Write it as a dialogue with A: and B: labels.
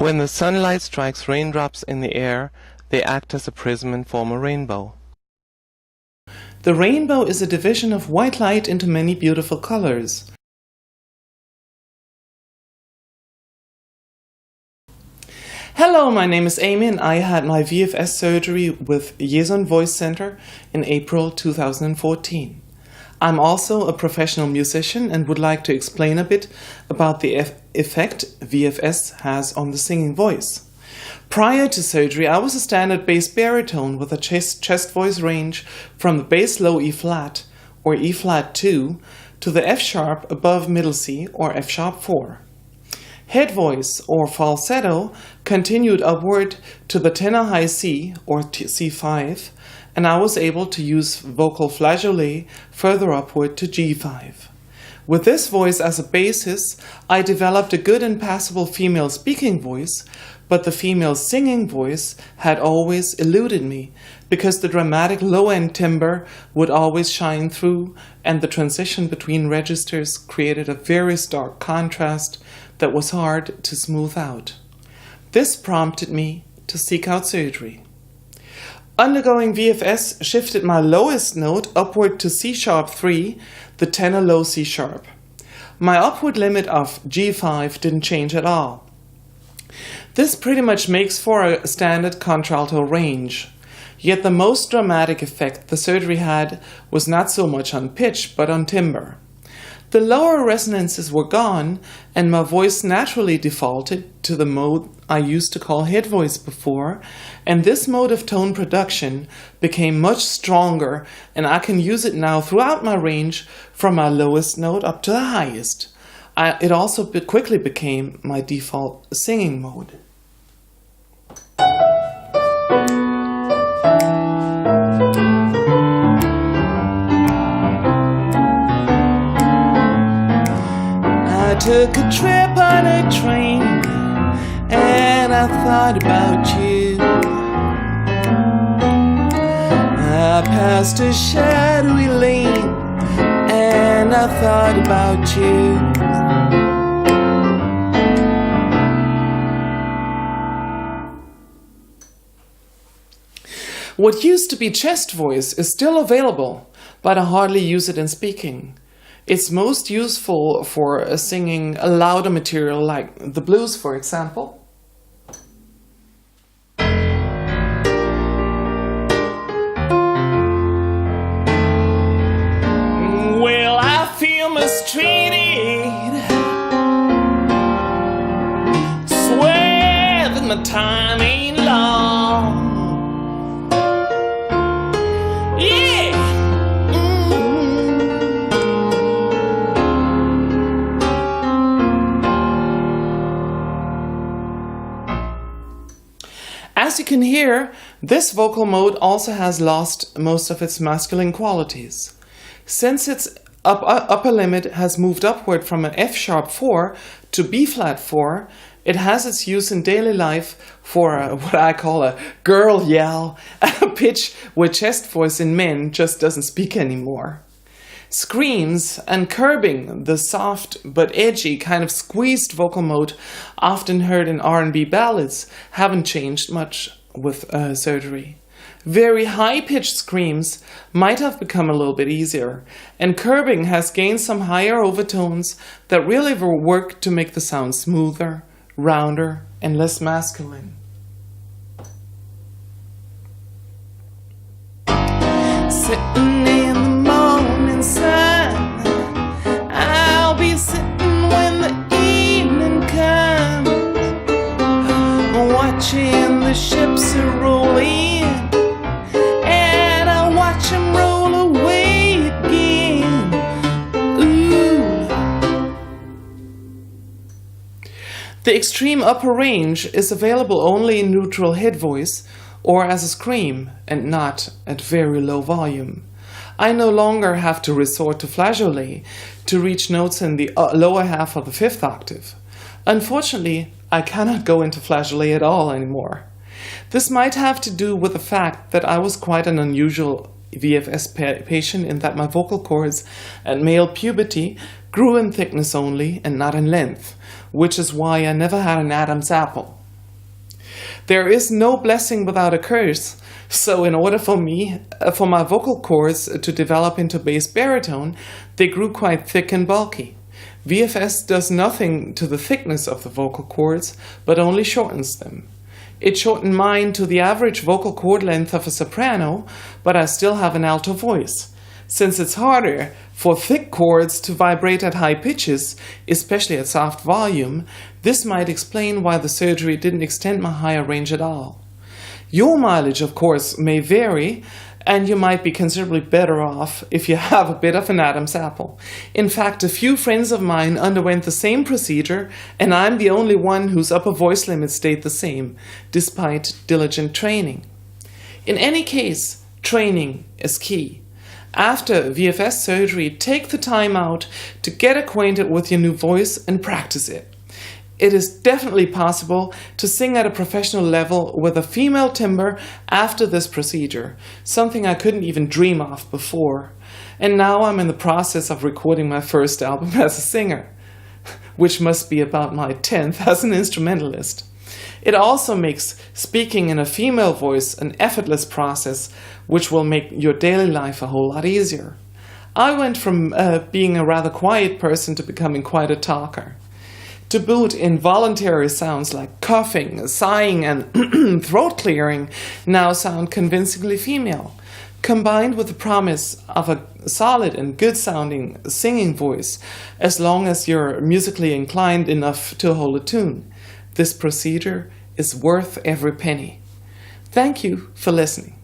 A: When the sunlight strikes raindrops in the air, they act as a prism and form a rainbow.
B: The rainbow is a division of white light into many beautiful colors. Hello, my name is Ameilie and I had my VFS surgery with YESON Voice Center in April 2014. I'm also a professional musician and would like to explain a bit about the effect VFS has on the singing voice. Prior to surgery, I was a standard bass baritone with a chest voice range from the bass low E flat or E flat 2 to the F sharp above middle C or F sharp 4. Head voice or falsetto continued upward to the tenor high C or C5, and I was able to use vocal flageolet further upward to G5. With this voice as a basis, I developed a good and passable female speaking voice, but the female singing voice had always eluded me because the dramatic low-end timbre would always shine through, and the transition between registers created a very stark contrast that was hard to smooth out. This prompted me to seek out surgery. Undergoing VFS shifted my lowest note upward to C sharp 3, the tenor low C sharp. My upward limit of G5 didn't change at all. This pretty much makes for a standard contralto range. Yet the most dramatic effect the surgery had was not so much on pitch but on timbre. The lower resonances were gone, and my voice naturally defaulted to the mode I used to call head voice before, and this mode of tone production became much stronger, and I can use it now throughout my range from my lowest note up to the highest. It also quickly became my default singing mode. I took a trip on a train and I thought about you. I passed a shadowy lane and I thought about you. What used to be chest voice is still available, but I hardly use it in speaking. It's most useful for singing a louder material like the blues, for example. Well, I feel mistreated, swear that my time ain't long. As you can hear, this vocal mode also has lost most of its masculine qualities. Since its upper limit has moved upward from an F sharp 4 to B flat 4, it has its use in daily life for what I call a girl yell, a pitch where chest voice in men just doesn't speak anymore. Screams and curbing, the soft but edgy kind of squeezed vocal mode often heard in R&B ballads, haven't changed much with surgery. Very high-pitched screams might have become a little bit easier, and curbing has gained some higher overtones that really work to make the sound smoother, rounder, and less masculine. Sitting in the morning sun, I'll be sitting when the evening comes, watching the ships roll in, and I watch them roll away again. Ooh. The extreme upper range is available only in neutral head voice or as a scream, and not at very low volume. I no longer have to resort to flageolet to reach notes in the lower half of the fifth octave. Unfortunately, I cannot go into flageolet at all anymore. This might have to do with the fact that I was quite an unusual VFS patient in that my vocal cords at male puberty grew in thickness only and not in length, which is why I never had an Adam's apple. There is no blessing without a curse, so in order for my vocal cords to develop into bass baritone, they grew quite thick and bulky. VFS does nothing to the thickness of the vocal cords, but only shortens them. It shortened mine to the average vocal cord length of a soprano, but I still have an alto voice. Since it's harder for thick cords to vibrate at high pitches, especially at soft volume, this might explain why the surgery didn't extend my higher range at all. Your mileage, of course, may vary, and you might be considerably better off if you have a bit of an Adam's apple. In fact, a few friends of mine underwent the same procedure, and I'm the only one whose upper voice limit stayed the same, despite diligent training. In any case, training is key. After VFS surgery, take the time out to get acquainted with your new voice and practice it. It is definitely possible to sing at a professional level with a female timbre after this procedure, something I couldn't even dream of before. And now I'm in the process of recording my first album as a singer, which must be about my 10th as an instrumentalist. It also makes speaking in a female voice an effortless process, which will make your daily life a whole lot easier. I went from being a rather quiet person to becoming quite a talker. To boot, involuntary sounds like coughing, sighing, and throat clearing now sound convincingly female. Combined with the promise of a solid and good-sounding singing voice, as long as you're musically inclined enough to hold a tune, this procedure is worth every penny. Thank you for listening.